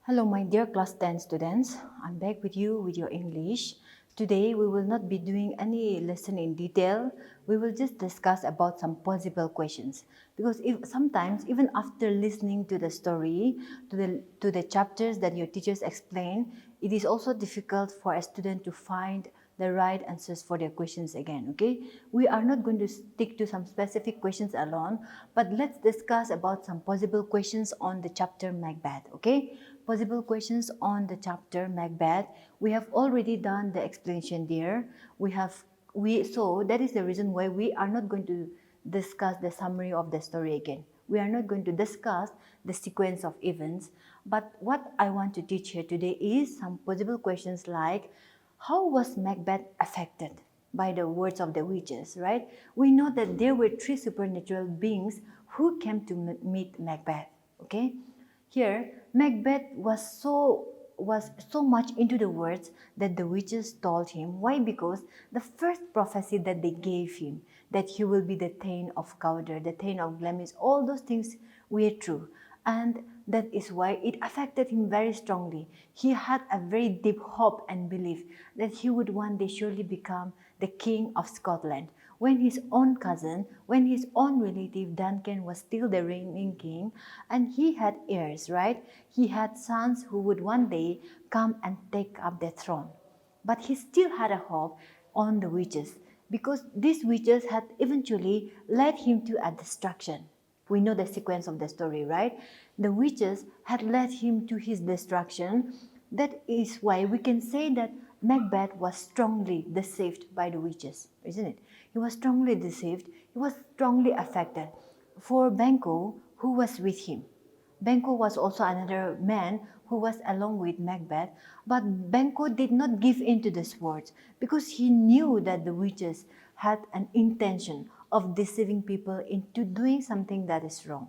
Hello, my dear class 10 students. I'm back with you with your English. Today, we will not be doing any lesson in detail. We will just discuss about some possible questions. Because if sometimes, even after listening to the story, to the chapters that your teachers explain, it is also difficult for a student to find the right answers for their questions again, okay? We are not going to stick to some specific questions alone, but let's discuss about some possible questions on the chapter Macbeth, okay? Possible questions on the chapter Macbeth. We have already done the explanation there. So that is the reason why we are not going to discuss the summary of the story again. We are not going to discuss the sequence of events, but what I want to teach here today is some possible questions like, how was Macbeth affected by the words of the witches, right? We know that there were three supernatural beings who came to meet Macbeth, okay? Here, Macbeth was so much into the words that the witches told him. Why? Because the first prophecy that they gave him, that he will be the Thane of Cawdor, the Thane of Glamis, all those things were true. And that is why it affected him very strongly. He had a very deep hope and belief that he would one day surely become the King of Scotland. When his own cousin, when his own relative Duncan was still the reigning king, and he had heirs, right? He had sons who would one day come and take up the throne. But he still had a hope on the witches, because these witches had eventually led him to a destruction. We know the sequence of the story, right? The witches had led him to his destruction. That is why we can say that Macbeth was strongly deceived by the witches, isn't it? He was strongly deceived, he was strongly affected. For Banquo, who was with him, Banquo was also another man who was along with Macbeth, but Banquo did not give in to these words because he knew that the witches had an intention of deceiving people into doing something that is wrong.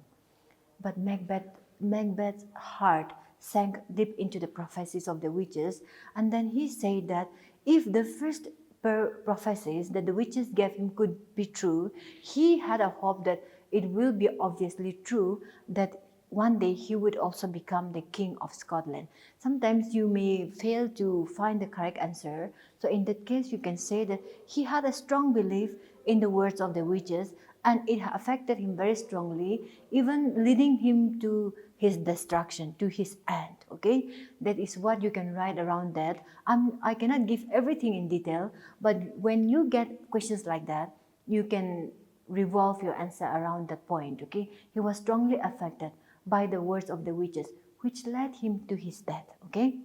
But Macbeth's heart sank deep into the prophecies of the witches, and then he said that if the first prophecies that the witches gave him could be true, he had a hope that it will be obviously true that one day he would also become the King of Scotland. Sometimes you may fail to find the correct answer. So in that case, you can say that he had a strong belief in the words of the witches, and it affected him very strongly, even leading him to his destruction, to his end. Okay, that is what you can write around that. I cannot give everything in detail, but when you get questions like that, you can revolve your answer around that point. Okay, he was strongly affected by the words of the witches, which led him to his death. Okay.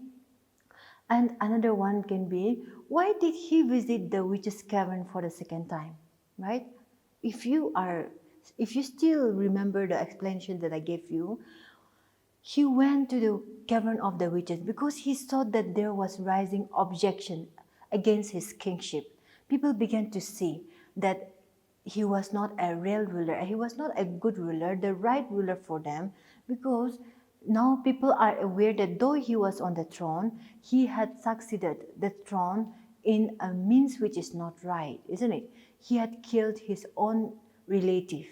And another one can be, why did he visit the witch's cavern for the second time, right? If you still remember the explanation that I gave you, he went to the cavern of the witches because he saw that there was rising objection against his kingship. People began to see that he was not a real ruler, he was not a good ruler, the right ruler for them, because now people are aware that though he was on the throne, he had succeeded the throne in a means which is not right, isn't it? He had killed his own relative.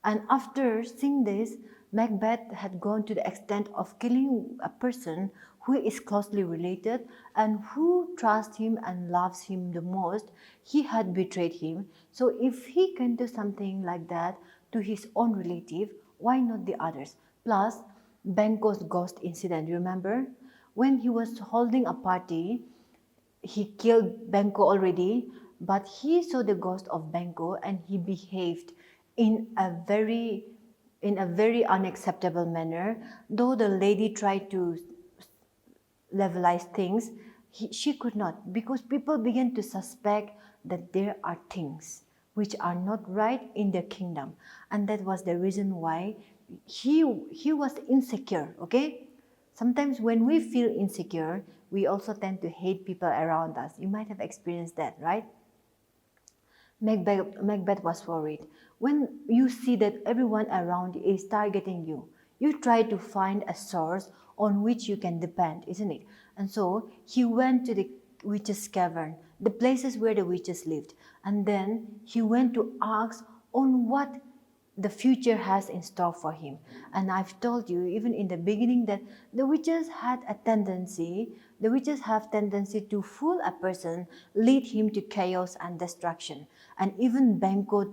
And after seeing this, Macbeth had gone to the extent of killing a person who is closely related and who trusts him and loves him the most. He had betrayed him. So if he can do something like that to his own relative, why not the others? Plus, Banquo's ghost incident, remember? When he was holding a party, he killed Banquo already, but he saw the ghost of Banquo and he behaved in a very unacceptable manner. Though the lady tried to levelize things, she could not, because people began to suspect that there are things which are not right in the kingdom, and that was the reason why he was insecure. Okay, sometimes when we feel insecure, we also tend to hate people around us. You might have experienced that, right? Macbeth was worried. When you see that everyone around is targeting you, you try to find a source on which you can depend, isn't it? And so he went to the witches' cavern, the places where the witches lived, and then he went to ask on what the future has in store for him. And I've told you even in the beginning that the witches have tendency to fool a person, lead him to chaos and destruction. And even Banquo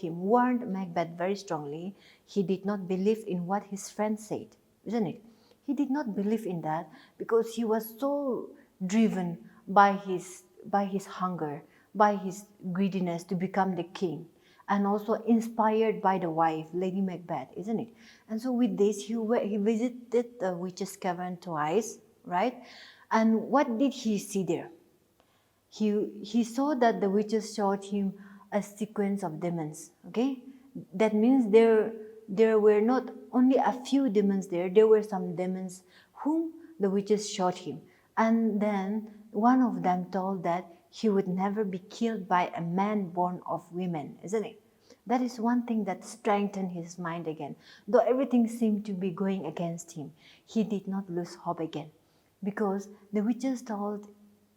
warned Macbeth very strongly. He did not believe in what his friend said, isn't it? He did not believe in that because he was so driven by his hunger, by his greediness to become the king, and also inspired by the wife, Lady Macbeth, isn't it? And so with this, he visited the witch's cavern twice, right? And what did he see there? He saw that the witches showed him a sequence of demons. Okay, that means there were not only a few demons there were some demons whom the witches showed him. And then one of them told that he would never be killed by a man born of women, isn't it? That is one thing that strengthened his mind again. Though everything seemed to be going against him, he did not lose hope again, because the witches told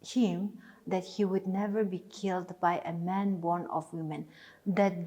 him that he would never be killed by a man born of women. That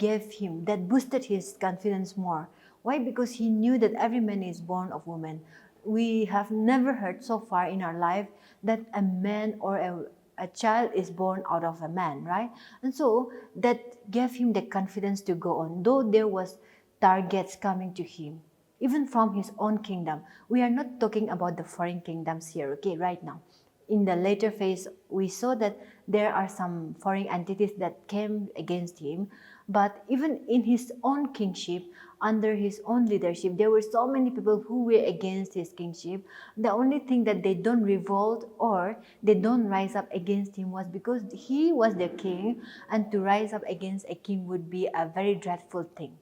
boosted his confidence more. Why? Because he knew that every man is born of woman. We have never heard so far in our life that a man or a child is born out of a man, right? And so that gave him the confidence to go on, though there was targets coming to him, even from his own kingdom. We are not talking about the foreign kingdoms here, okay, right now. In the later phase, we saw that there are some foreign entities that came against him, but even in his own kingship, under his own leadership, there were so many people who were against his kingship. The only thing that they don't revolt or they don't rise up against him was because he was their king, and to rise up against a king would be a very dreadful thing,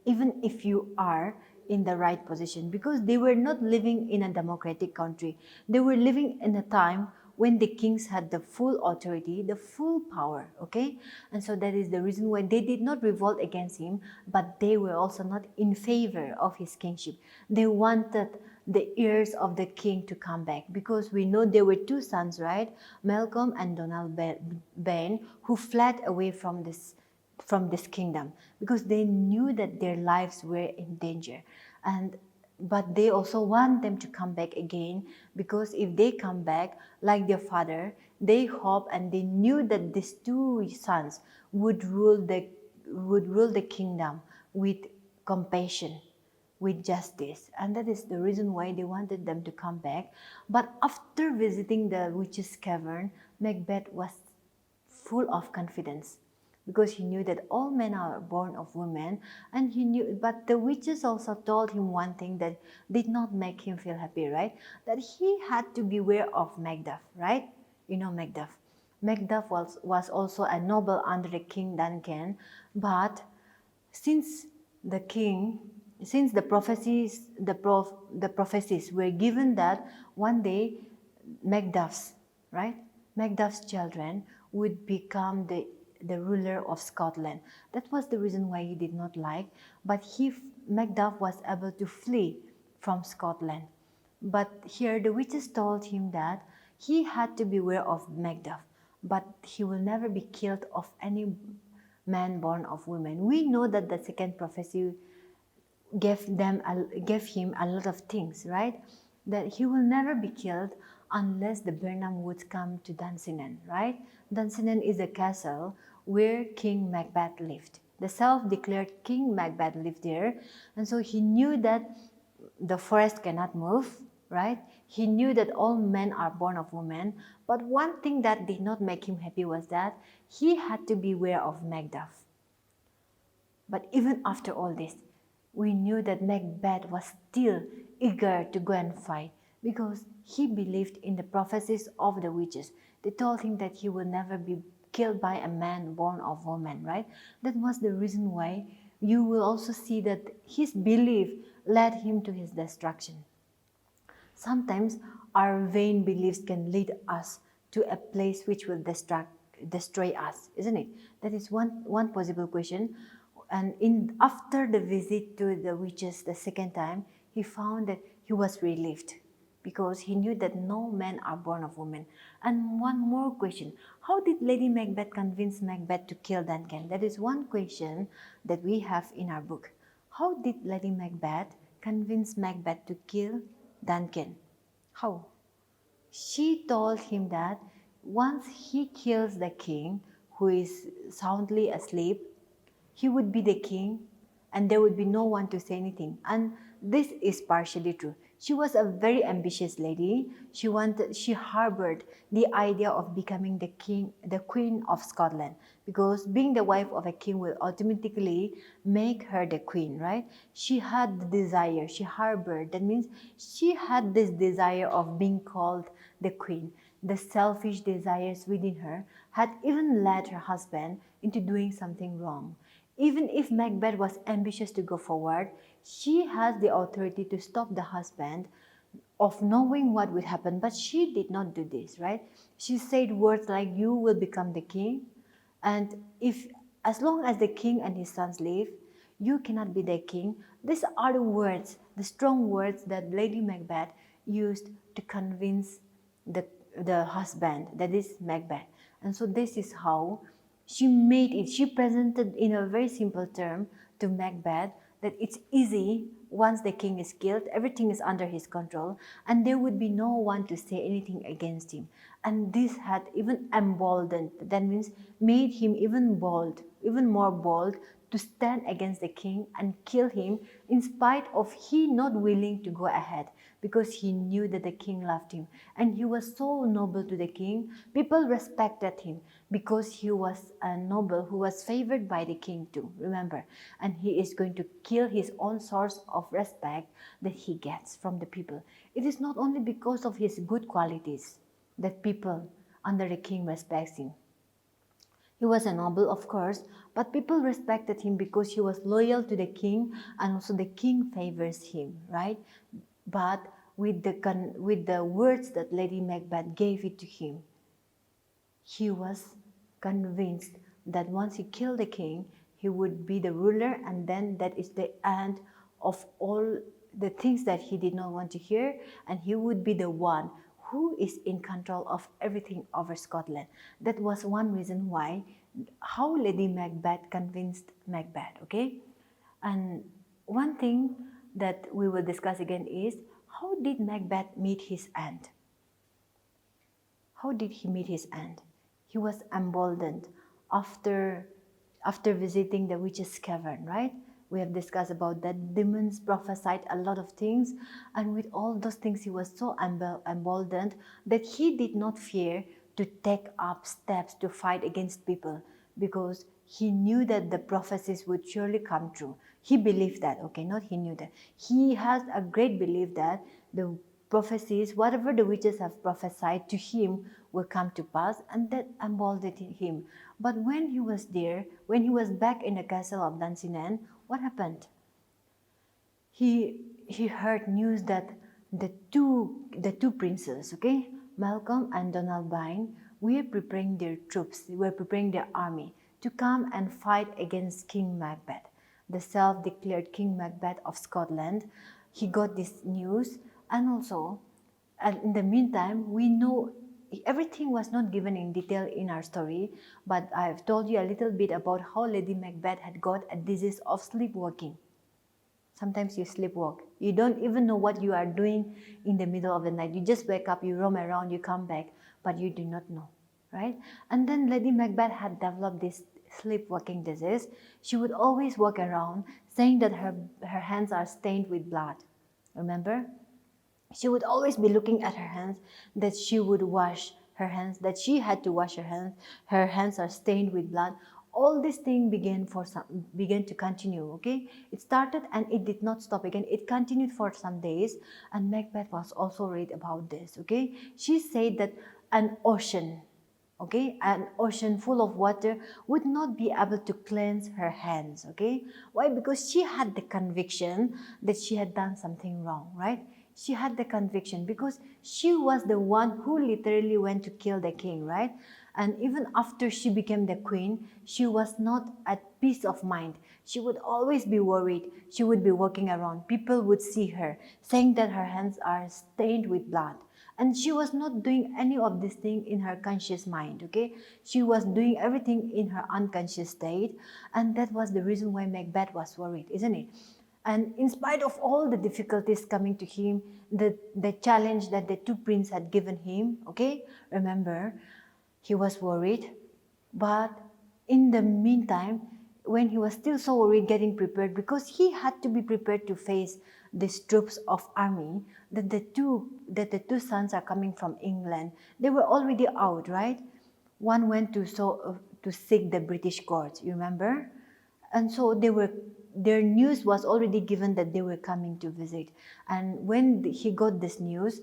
even if you are in the right position, because they were not living in a democratic country. They were living in a time when the kings had the full authority, the full power, okay? And so that is the reason why they did not revolt against him, but they were also not in favor of his kingship. They wanted the heirs of the king to come back, because we know there were two sons, right? Malcolm and Donald Bain, who fled away from this kingdom because they knew that their lives were in danger. But they also want them to come back again, because if they come back like their father, they hope and they knew that these two sons would rule the kingdom with compassion, with justice. And that is the reason why they wanted them to come back. But after visiting the witch's cavern, Macbeth was full of confidence, because he knew that all men are born of women. And he knew, but the witches also told him one thing that did not make him feel happy, right? That he had to beware of Macbeth, right? You know Macbeth. Macbeth was also a noble under the King Duncan, but since the king, since the prophecies were given that one day Macduff's, right? Macduff's children would become the ruler of Scotland. That was the reason why he did not like, but Macduff was able to flee from Scotland. But here the witches told him that he had to beware of Macduff, but he will never be killed of any man born of woman. We know that the second prophecy gave him a lot of things, right? That he will never be killed unless the Birnam Woods come to Dunsinane, right? Dunsinane is a castle where King Macbeth lived. The self-declared King Macbeth lived there, and so he knew that the forest cannot move, right? He knew that all men are born of women, but one thing that did not make him happy was that he had to beware of Macduff. But even after all this, we knew that Macbeth was still eager to go and fight, because he believed in the prophecies of the witches. They told him that he will never be killed by a man born of woman, right? That was the reason why you will also see that his belief led him to his destruction. Sometimes our vain beliefs can lead us to a place which will destroy us, isn't it? That is one possible question. And after the visit to the witches the second time, he found that he was relieved, because he knew that no men are born of woman. And one more question, how did Lady Macbeth convince Macbeth to kill Duncan? That is one question that we have in our book. How did Lady Macbeth convince Macbeth to kill Duncan? How? She told him that once he kills the king who is soundly asleep, he would be the king and there would be no one to say anything. And this is partially true. She was a very ambitious lady. She harbored the idea of becoming the queen of Scotland, because being the wife of a king will automatically make her the queen, right? She had the desire, she harbored, that means she had this desire of being called the queen. The selfish desires within her had even led her husband into doing something wrong. Even if Macbeth was ambitious to go forward, she has the authority to stop the husband of knowing what would happen, but she did not do this, right? She said words like, "You will become the king, and if as long as the king and his sons live, you cannot be the king." These are the words, the strong words that Lady Macbeth used to convince the, the husband, that is Macbeth. And so this is how she made it. She presented in a very simple term to Macbeth that it's easy once the king is killed, everything is under his control, and there would be no one to say anything against him. And this had even emboldened, that means made him even bold, even more bold, to stand against the king and kill him, in spite of he not willing to go ahead, because he knew that the king loved him and he was so noble to the king. People respected him because he was a noble who was favored by the king too, remember. And he is going to kill his own source of respect that he gets from the people. It is not only because of his good qualities that people under the king respects him. He was a noble, of course, but people respected him because he was loyal to the king, and also the king favors him, right? But with the words that Lady Macbeth gave it to him, he was convinced that once he killed the king, he would be the ruler, and then that is the end of all the things that he did not want to hear, and he would be the one who is in control of everything over Scotland. That was one reason why, how Lady Macbeth convinced Macbeth, okay? And one thing that we will discuss again is, how did Macbeth meet his end? How did he meet his end? He was emboldened after visiting the witch's cavern, right? We have discussed about that. Demons prophesied a lot of things, and with all those things he was so emboldened that he did not fear to take up steps to fight against people, because he knew that the prophecies would surely come true. He believed that, okay, not he knew that. He has a great belief that the prophecies, whatever the witches have prophesied to him, will come to pass, and that emboldened him. But when he was there, when he was back in the castle of Dunsinane, what happened? He heard news that the two princes, okay, Malcolm and Donalbain, were preparing their troops, were preparing their army to come and fight against King Macbeth, the self-declared King Macbeth of Scotland. He got this news, and also, and in the meantime, we know everything was not given in detail in our story, but I've told you a little bit about how Lady Macbeth had got a disease of sleepwalking. Sometimes you sleepwalk. You don't even know what you are doing in the middle of the night. You just wake up, you roam around, you come back, but you do not know, right? And then Lady Macbeth had developed this sleepwalking disease. She would always walk around saying that her hands are stained with blood. Remember? She would always be looking at her hands, that she would wash her hands, that she had to wash her hands are stained with blood. All this thing began to continue, okay? It started and it did not stop again. It continued for some days, and Macbeth was also worried about this, okay? She said that an ocean, okay, an ocean full of water would not be able to cleanse her hands, okay? Why? Because she had the conviction that she had done something wrong, right? She had the conviction because she was the one who literally went to kill the king, right? And even after she became the queen, she was not at peace of mind. She would always be worried. She would be walking around. People would see her, saying that her hands are stained with blood. And she was not doing any of this thing in her conscious mind, okay? She was doing everything in her unconscious state. And that was the reason why Macbeth was worried, isn't it? And in spite of all the difficulties coming to him, the challenge that the two princes had given him, okay, remember, he was worried. But in the meantime, when he was still so worried, getting prepared, because he had to be prepared to face these troops of army, that the two sons are coming from England. They were already out, right? One went to seek the British courts, you remember? And so their news was already given that they were coming to visit. And when he got this news,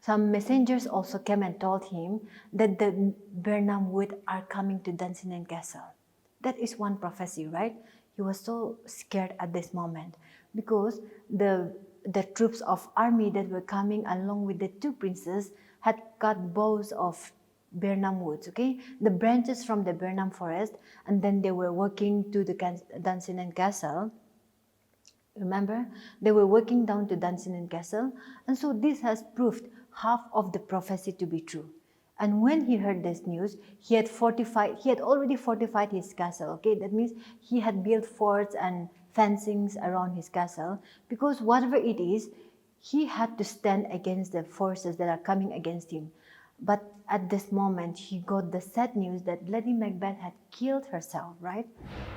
some messengers also came and told him that the Burnham Wood are coming to Dunsinane Castle. That is one prophecy, right? He was so scared at this moment because the troops of army that were coming along with the two princes had cut boughs of Burnham Woods, okay? The branches from the Burnham forest, and then they were walking to the Dunsinane Castle. Remember, they were walking down to Dunsinane Castle, and so this has proved half of the prophecy to be true. And when he heard this news, he had already fortified his castle, okay? That means he had built forts and fencings around his castle, because whatever it is, he had to stand against the forces that are coming against him. But at this moment, he got the sad news that Lady Macbeth had killed herself, right?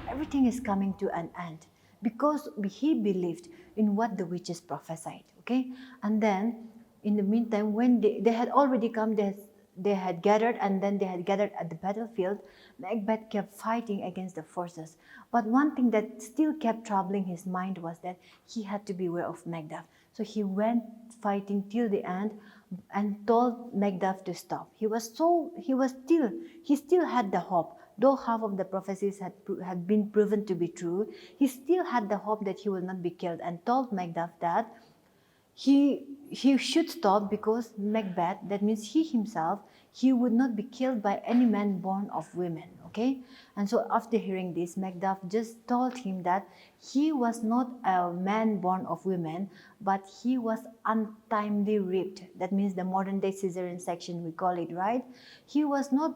Everything is coming to an end because he believed in what the witches prophesied, okay? And then, in the meantime, when they had already come, they had gathered, and then they had gathered at the battlefield. Macbeth kept fighting against the forces. But one thing that still kept troubling his mind was that he had to beware of Macduff. So he went fighting till the end and told Macduff to stop. He still had the hope. Though half of the prophecies had been proven to be true, he still had the hope that he will not be killed, and told Macduff that he should stop, because Macbeth, that means he himself, he would not be killed by any man born of women, okay? And so after hearing this, Macduff just told him that he was not a man born of women, but he was untimely raped. That means the modern day cesarean section, we call it, right? He was not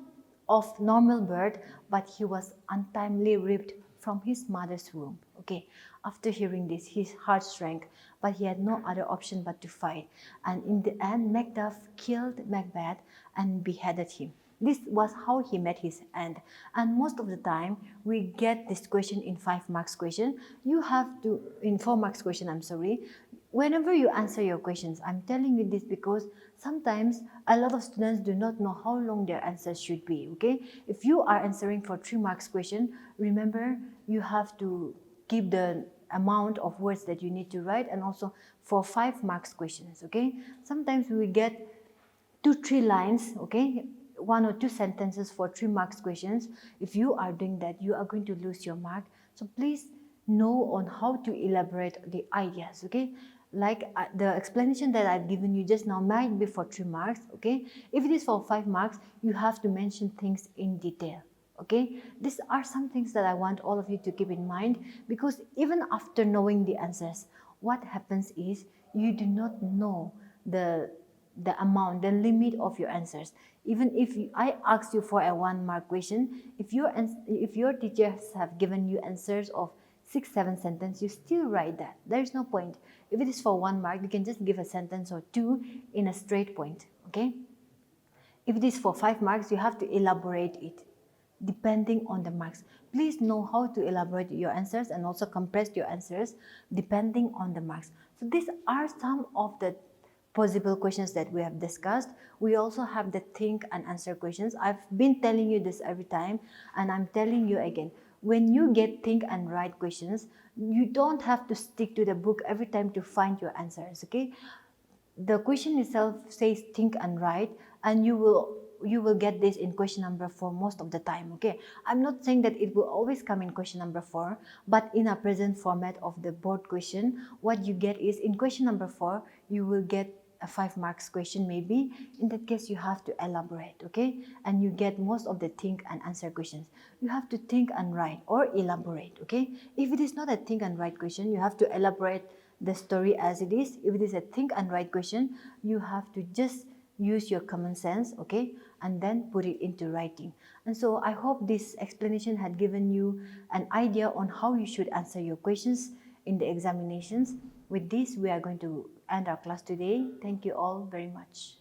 of normal birth, but he was untimely ripped from his mother's womb. Okay, after hearing this, his heart shrank, but he had no other option but to fight. And in the end, Macduff killed Macbeth and beheaded him. This was how he met his end. And most of the time, we get this question in 5 marks question. You have to, in 4 marks question, I'm sorry. Whenever you answer your questions, I'm telling you this because sometimes a lot of students do not know how long their answers should be, okay? If you are answering for 3 marks question, remember you have to keep the amount of words that you need to write, and also for 5 marks questions, okay? Sometimes we get 2-3 lines, okay? 1 or 2 sentences for 3 marks questions. If you are doing that, you are going to lose your mark. So please know on how to elaborate the ideas, okay? Like the explanation that I've given you just now might be for 3 marks, okay? If it is for 5 marks, you have to mention things in detail, okay? These are some things that I want all of you to keep in mind, because even after knowing the answers, what happens is you do not know the amount, the limit of your answers. Even if I asked you for a 1 mark question, if your teachers have given you answers of 6-7 sentences, you still write that. There is no point. If it is for 1 mark, you can just give a sentence or 2 in a straight point, okay? If it is for 5 marks, you have to elaborate it depending on the marks. Please know how to elaborate your answers and also compress your answers depending on the marks. So these are some of the possible questions that we have discussed. We also have the think and answer questions. I've been telling you this every time, and I'm telling you again. When you get think and write questions, you don't have to stick to the book every time to find your answers, okay? The question itself says think and write, and you will get this in question number 4 most of the time, okay? I'm not saying that it will always come in question number 4, but in a present format of the board question, what you get is in question number 4, you will get a 5 marks question maybe, in that case you have to elaborate, okay? And you get most of the think and answer questions. You have to think and write or elaborate, okay? If it is not a think and write question, you have to elaborate the story as it is. If it is a think and write question, you have to just use your common sense, okay, and then put it into writing. And so I hope this explanation had given you an idea on how you should answer your questions in the examinations. With this, we are going to end our class today. Thank you all very much.